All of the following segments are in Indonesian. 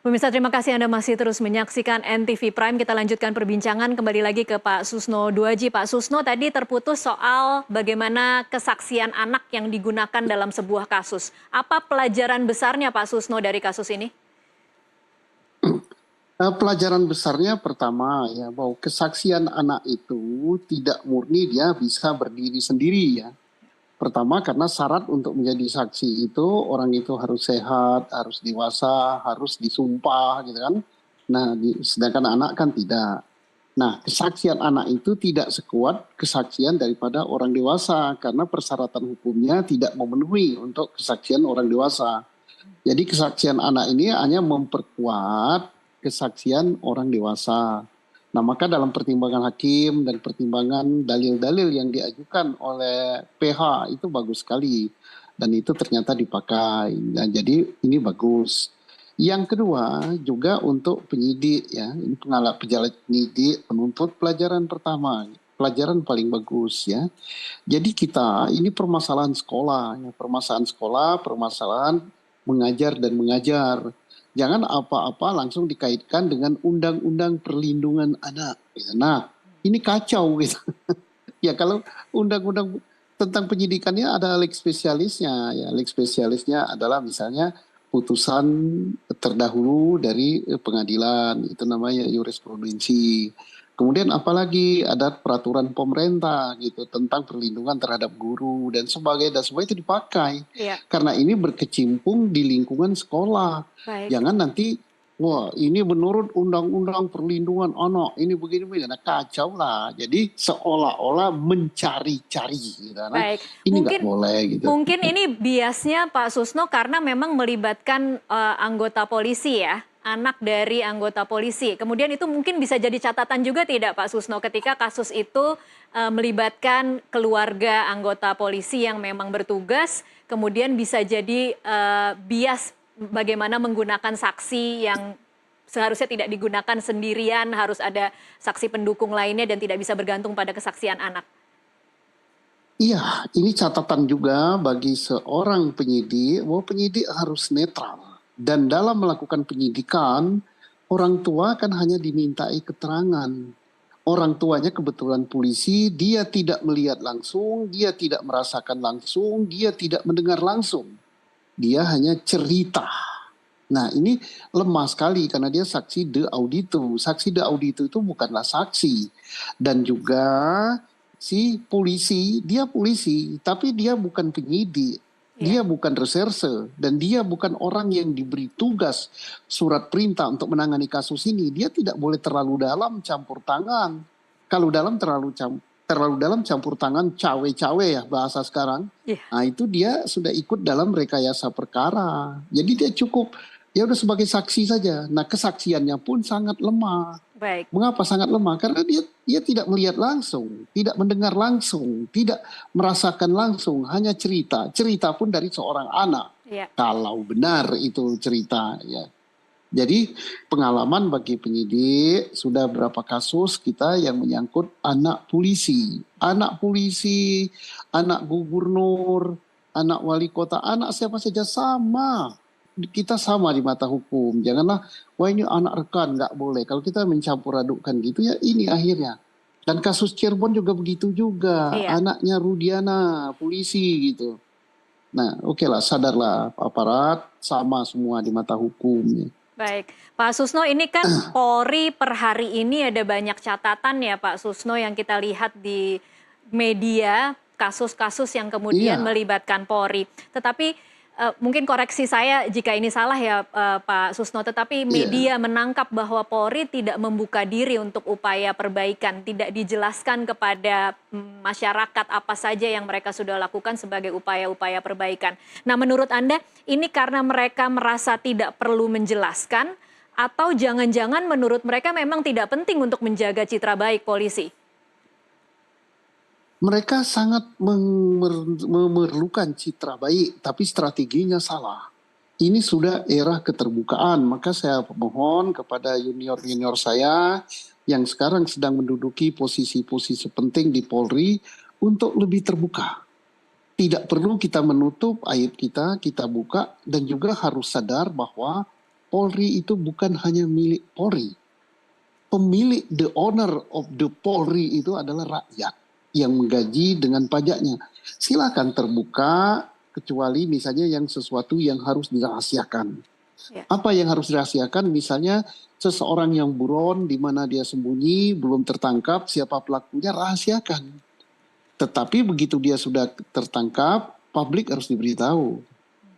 Pemirsa, terima kasih Anda masih terus menyaksikan NTV Prime. Kita lanjutkan perbincangan kembali lagi ke Pak Susno Duaji. Pak Susno, tadi terputus soal bagaimana kesaksian anak yang digunakan dalam sebuah kasus. Apa pelajaran besarnya Pak Susno dari kasus ini? Pelajaran besarnya pertama ya bahwa kesaksian anak itu tidak murni dia bisa berdiri sendiri ya. Pertama karena syarat untuk menjadi saksi itu orang itu harus sehat, harus dewasa, harus disumpah gitu kan. Nah, sedangkan anak kan tidak. Nah, kesaksian anak itu tidak sekuat kesaksian daripada orang dewasa karena persyaratan hukumnya tidak memenuhi untuk kesaksian orang dewasa. Jadi kesaksian anak ini hanya memperkuat kesaksian orang dewasa. Nah, maka dalam pertimbangan hakim dan pertimbangan dalil-dalil yang diajukan oleh PH itu bagus sekali. Dan itu ternyata dipakai. Nah, jadi ini bagus. Yang kedua juga untuk penyidik ya, ini penyidik penuntut pelajaran pertama, pelajaran paling bagus ya. Jadi kita ini permasalahan sekolah, ya, permasalahan mengajar dan mengajar. Jangan apa-apa langsung dikaitkan dengan undang-undang perlindungan anak. Nah, ini kacau gitu. Ya kalau undang-undang tentang penyidikannya ada lex spesialisnya. Ya, lex spesialisnya adalah misalnya putusan terdahulu dari pengadilan, itu namanya jurisprudensi. Kemudian apalagi ada peraturan pemerintah gitu tentang perlindungan terhadap guru dan sebagainya, dan semua itu dipakai. Iya, Karena ini berkecimpung di lingkungan sekolah. baik. Jangan nanti, wah ini menurut undang-undang perlindungan anak, ini begini-begini. Nah kacau lah. Jadi seolah-olah mencari-cari gitu. Nah Baik, ini nggak mungkin boleh gitu. mungkin ini biasnya Pak Susno karena memang melibatkan anggota polisi ya, anak dari anggota polisi. Kemudian itu mungkin bisa jadi catatan juga tidak Pak Susno ketika kasus itu melibatkan keluarga anggota polisi yang memang bertugas, kemudian bisa jadi bias bagaimana menggunakan saksi yang seharusnya tidak digunakan sendirian, harus ada saksi pendukung lainnya dan tidak bisa bergantung pada kesaksian anak. Iya, ini catatan juga bagi seorang penyidik bahwa penyidik harus netral. Dan dalam melakukan penyidikan, orang tua kan hanya dimintai keterangan. Orang tuanya kebetulan polisi, dia tidak melihat langsung, dia tidak merasakan langsung, dia tidak mendengar langsung. Dia hanya cerita. Nah ini lemah sekali karena dia saksi de audito. Saksi de audito itu bukanlah saksi. Dan juga si polisi, dia polisi, tapi dia bukan penyidik. Iya. Dia bukan reserse dan dia bukan orang yang diberi tugas surat perintah untuk menangani kasus ini. Dia tidak boleh terlalu dalam campur tangan. Kalau terlalu dalam campur tangan cawe-cawe ya bahasa sekarang. Iya. Nah itu dia sudah ikut dalam rekayasa perkara. Jadi dia cukup ya udah sebagai saksi saja. Nah kesaksiannya pun sangat lemah. Baik. Mengapa sangat lemah? Karena dia tidak melihat langsung, tidak mendengar langsung, tidak merasakan langsung, hanya cerita. Cerita pun dari seorang anak. Iya. Kalau benar itu cerita ya. Jadi pengalaman bagi penyidik sudah berapa kasus kita yang menyangkut anak polisi. Anak polisi, anak gubernur, anak wali kota, anak siapa saja sama. Kita sama di mata hukum. Janganlah, wah ini anak rekan, nggak boleh. Kalau kita mencampur adukkan gitu ya ini akhirnya. Dan kasus Cirebon juga begitu juga. Iya. Anaknya Rudiana, polisi gitu. Nah oke lah, sadarlah aparat sama semua di mata hukum. Baik, Pak Susno, ini kan Polri per hari ini ada banyak catatan ya Pak Susno yang kita lihat di media, kasus-kasus yang kemudian Iya. melibatkan Polri. Tetapi mungkin koreksi saya jika ini salah ya Pak Susno, tetapi Iya. media menangkap bahwa Polri tidak membuka diri untuk upaya perbaikan, tidak dijelaskan kepada masyarakat apa saja yang mereka sudah lakukan sebagai upaya-upaya perbaikan. Nah menurut Anda ini karena mereka merasa tidak perlu menjelaskan atau jangan-jangan menurut mereka memang tidak penting untuk menjaga citra baik polisi? Mereka sangat memerlukan citra baik, tapi strateginya salah. Ini sudah era keterbukaan, maka saya mohon kepada junior-junior saya yang sekarang sedang menduduki posisi-posisi penting di Polri untuk lebih terbuka. Tidak perlu kita menutup aib kita buka, dan juga harus sadar bahwa Polri itu bukan hanya milik Polri. Pemilik, the owner of the Polri itu adalah rakyat yang menggaji dengan pajaknya. Silakan terbuka, kecuali misalnya yang sesuatu yang harus dirahasiakan. Ya. Apa yang harus dirahasiakan? Misalnya seseorang yang buron, di mana dia sembunyi, belum tertangkap, siapa pelakunya, rahasiakan. Tetapi begitu dia sudah tertangkap, publik harus diberitahu.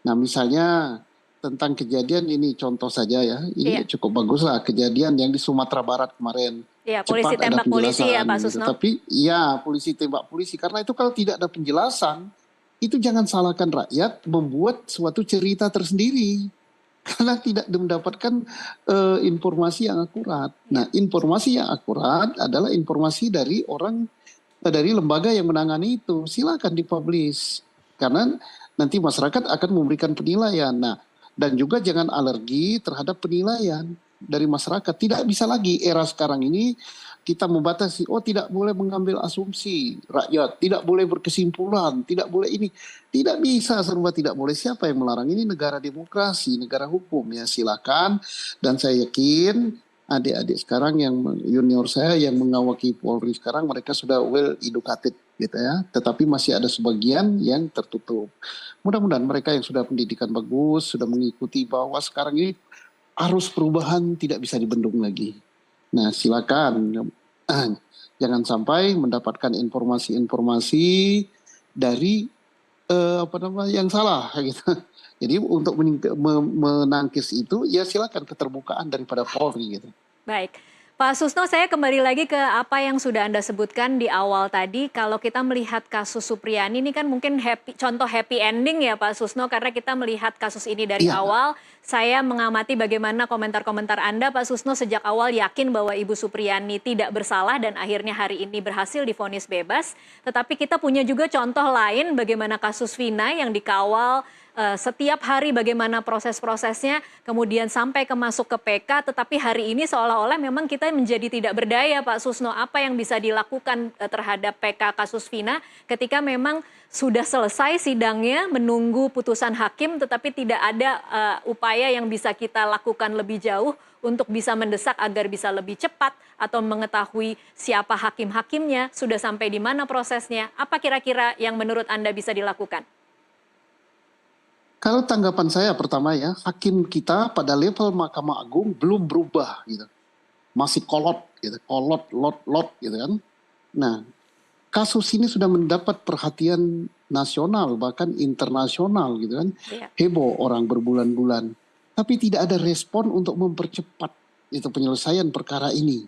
Nah misalnya tentang kejadian ini contoh saja ya, ini Iya. cukup bagus lah kejadian yang di Sumatera Barat kemarin. Ya, polisi Cepat ada tembak polisi ya penjelasan Pak gitu. Susno. Tapi ya polisi tembak polisi, karena itu kalau tidak ada penjelasan, itu jangan salahkan rakyat membuat suatu cerita tersendiri. Karena tidak mendapatkan informasi yang akurat. Nah informasi yang akurat adalah informasi dari dari lembaga yang menangani itu. Silakan dipublish. Karena nanti masyarakat akan memberikan penilaian. Nah, dan juga jangan alergi terhadap penilaian dari masyarakat. Tidak bisa lagi era sekarang ini kita membatasi, oh tidak boleh mengambil asumsi rakyat, tidak boleh berkesimpulan, tidak boleh ini. Tidak bisa, serba tidak boleh. Siapa yang melarang? Ini negara demokrasi, negara hukum. Ya silakan. Dan saya yakin adik-adik sekarang yang junior saya yang mengawaki Polri sekarang, mereka sudah well educated gitu ya. Tetapi masih ada sebagian yang tertutup. Mudah-mudahan mereka yang sudah pendidikan bagus, sudah mengikuti bahwa sekarang ini arus perubahan tidak bisa dibendung lagi. Nah silakan, jangan sampai mendapatkan informasi-informasi dari yang salah gitu. Jadi untuk menangkis itu ya silakan keterbukaan daripada Polri gitu. Baik. Pak Susno, saya kembali lagi ke apa yang sudah Anda sebutkan di awal tadi. Kalau kita melihat kasus Supriyani ini kan mungkin contoh happy ending ya Pak Susno, karena kita melihat kasus ini dari Iya. awal. Saya mengamati bagaimana komentar-komentar Anda Pak Susno sejak awal yakin bahwa Ibu Supriyani tidak bersalah dan akhirnya hari ini berhasil divonis bebas. Tetapi kita punya juga contoh lain bagaimana kasus Vina yang dikawal setiap hari bagaimana proses-prosesnya, kemudian sampai masuk ke PK, tetapi hari ini seolah-olah memang kita menjadi tidak berdaya Pak Susno. Apa yang bisa dilakukan terhadap PK kasus Vina ketika memang sudah selesai sidangnya, menunggu putusan hakim, tetapi tidak ada upaya yang bisa kita lakukan lebih jauh untuk bisa mendesak agar bisa lebih cepat atau mengetahui siapa hakim-hakimnya, sudah sampai di mana prosesnya. Apa kira-kira yang menurut Anda bisa dilakukan? Kalau tanggapan saya pertama ya, hakim kita pada level Mahkamah Agung belum berubah gitu. Masih kolot gitu, lot gitu kan. Nah, kasus ini sudah mendapat perhatian nasional bahkan internasional gitu kan. Iya. Heboh orang berbulan-bulan. Tapi tidak ada respon untuk mempercepat itu penyelesaian perkara ini.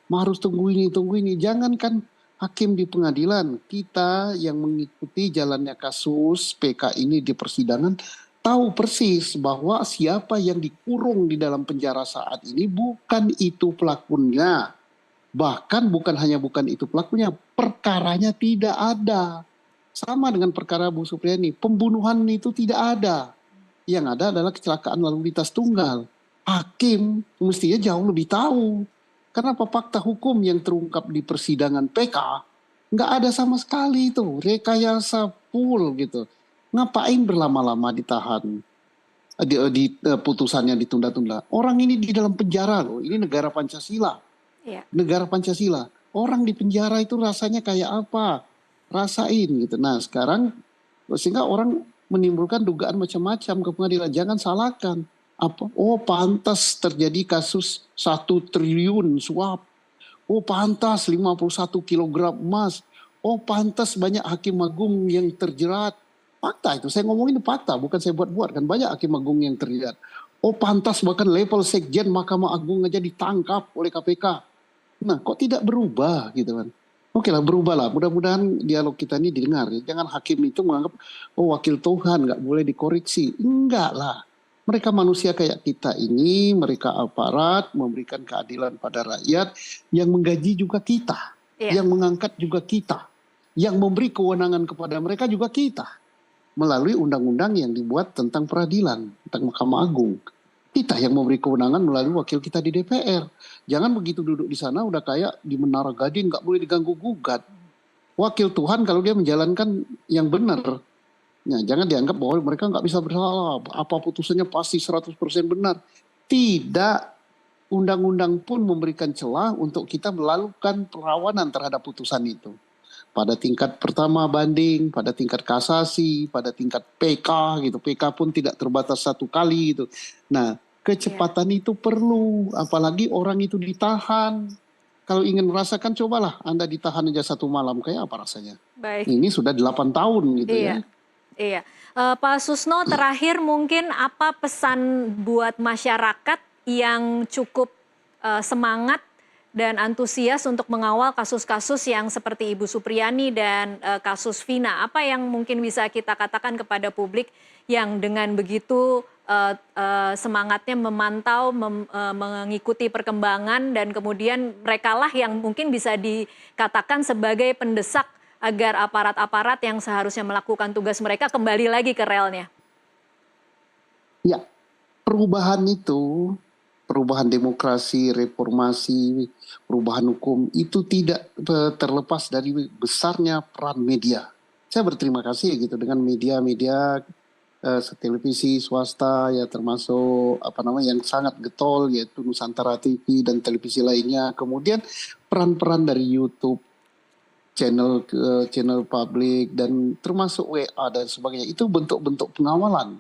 Harus tunggu ini. Jangankan hakim di pengadilan, kita yang mengikuti jalannya kasus PK ini di persidangan tahu persis bahwa siapa yang dikurung di dalam penjara saat ini bukan itu pelakunya. Bahkan bukan itu pelakunya, perkaranya tidak ada. Sama dengan perkara Bu Supriyani, pembunuhan itu tidak ada. Yang ada adalah kecelakaan lalu lintas tunggal. Hakim mestinya jauh lebih tahu. Karena apa, fakta hukum yang terungkap di persidangan PK nggak ada sama sekali itu, rekayasa full gitu. Ngapain berlama-lama ditahan, putusannya ditunda-tunda. Orang ini di dalam penjara loh, ini negara Pancasila. Iya. Negara Pancasila. Orang di penjara itu rasanya kayak apa? Rasain gitu. Nah sekarang sehingga orang menimbulkan dugaan macam-macam ke pengadilan. Jangan salahkan. Apa? Oh pantas terjadi kasus 1 triliun suap. Oh pantas 51 kilogram emas. Oh pantas banyak hakim agung yang terjerat. Fakta itu, saya ngomongin fakta, bukan saya buat-buat kan. Banyak hakim agung yang terjerat. Oh pantas bahkan level sekjen Mahkamah Agung aja ditangkap oleh KPK. Nah kok tidak berubah gitu kan. Oke lah, berubah lah. Mudah-mudahan dialog kita ini didengar. Jangan hakim itu menganggap, oh wakil Tuhan nggak boleh dikoreksi. Enggak lah. Mereka manusia kayak kita ini, mereka aparat, memberikan keadilan pada rakyat, yang menggaji juga kita, yang mengangkat juga kita, yang memberi kewenangan kepada mereka juga kita, melalui undang-undang yang dibuat tentang peradilan, tentang Mahkamah Agung. Kita yang memberi kewenangan melalui wakil kita di DPR. Jangan begitu duduk di sana udah kayak di Menara Gading, nggak boleh diganggu gugat. Wakil Tuhan kalau dia menjalankan yang benar, ya, jangan dianggap bahwa mereka nggak bisa bersalah. Apa putusannya pasti 100% benar. tidak, undang-undang pun memberikan celah untuk kita melakukan perlawanan terhadap putusan itu. Pada tingkat pertama banding, pada tingkat kasasi, pada tingkat PK gitu. PK pun tidak terbatas satu kali gitu. Nah, kecepatan itu perlu, apalagi orang itu ditahan. Kalau ingin merasakan, cobalah Anda ditahan aja satu malam, kayak apa rasanya? Baik. Ini sudah 8 tahun gitu ya. Iya, iya. Pak Susno, terakhir mungkin apa pesan buat masyarakat yang cukup semangat dan antusias untuk mengawal kasus-kasus yang seperti Ibu Supriyani dan kasus Vina? Apa yang mungkin bisa kita katakan kepada publik yang dengan begitu semangatnya memantau, mengikuti perkembangan, dan kemudian merekalah yang mungkin bisa dikatakan sebagai pendesak agar aparat-aparat yang seharusnya melakukan tugas mereka kembali lagi ke relnya? Ya, perubahan itu, perubahan demokrasi, reformasi, perubahan hukum itu tidak terlepas dari besarnya peran media. Saya berterima kasih gitu dengan media-media televisi swasta ya, termasuk yang sangat getol yaitu Nusantara TV dan televisi lainnya. Kemudian peran-peran dari YouTube, channel publik, dan termasuk WA dan sebagainya, itu bentuk-bentuk pengawalan.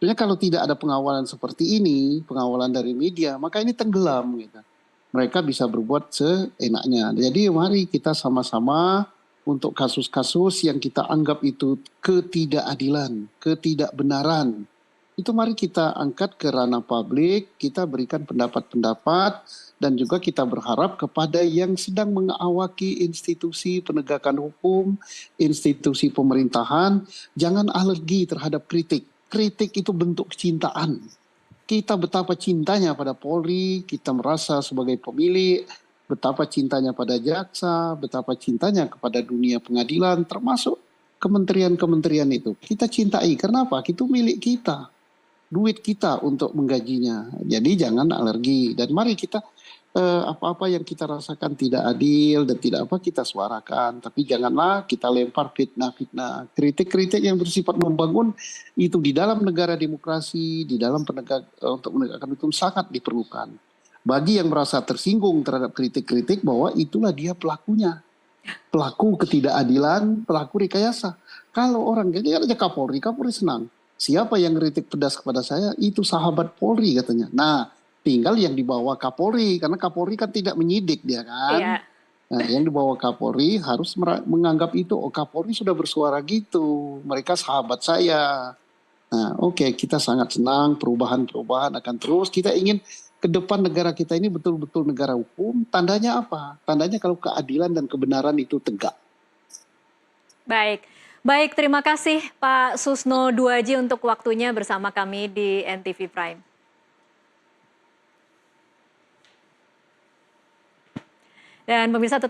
Sebenarnya kalau tidak ada pengawalan seperti ini, pengawalan dari media, maka ini tenggelam gitu. Mereka bisa berbuat seenaknya. Jadi mari kita sama-sama untuk kasus-kasus yang kita anggap itu ketidakadilan, ketidakbenaran, itu mari kita angkat ke ranah publik, kita berikan pendapat-pendapat, dan juga kita berharap kepada yang sedang mengawaki institusi penegakan hukum, institusi pemerintahan, jangan alergi terhadap kritik. Kritik itu bentuk kecintaan. Kita betapa cintanya pada Polri, kita merasa sebagai pemilik, betapa cintanya pada jaksa, betapa cintanya kepada dunia pengadilan, termasuk kementerian-kementerian itu. Kita cintai, karena apa? Itu milik kita, duit kita untuk menggajinya. Jadi jangan alergi, dan mari kita apa-apa yang kita rasakan tidak adil dan tidak apa, kita suarakan. Tapi janganlah kita lempar fitnah-fitnah. Kritik-kritik yang bersifat membangun itu di dalam negara demokrasi, di dalam untuk menegakkan hukum sangat diperlukan. Bagi yang merasa tersinggung terhadap kritik-kritik, bahwa itulah dia pelakunya. Pelaku ketidakadilan, pelaku rekayasa. Kalau orang jadi aja Kapolri senang. Siapa yang kritik pedas kepada saya, itu sahabat Polri katanya. Nah, tinggal yang dibawa Kapolri, karena Kapolri kan tidak menyidik dia kan. Iya. Nah, yang dibawa Kapolri harus menganggap itu, oh Kapolri sudah bersuara gitu, mereka sahabat saya. Nah, oke, kita sangat senang perubahan-perubahan akan terus. Kita ingin ke depan negara kita ini betul-betul negara hukum. Tandanya apa? Tandanya kalau keadilan dan kebenaran itu tegak. Baik. Baik, terima kasih Pak Susno Duaji untuk waktunya bersama kami di NTV Prime. Dan pemirsa tetap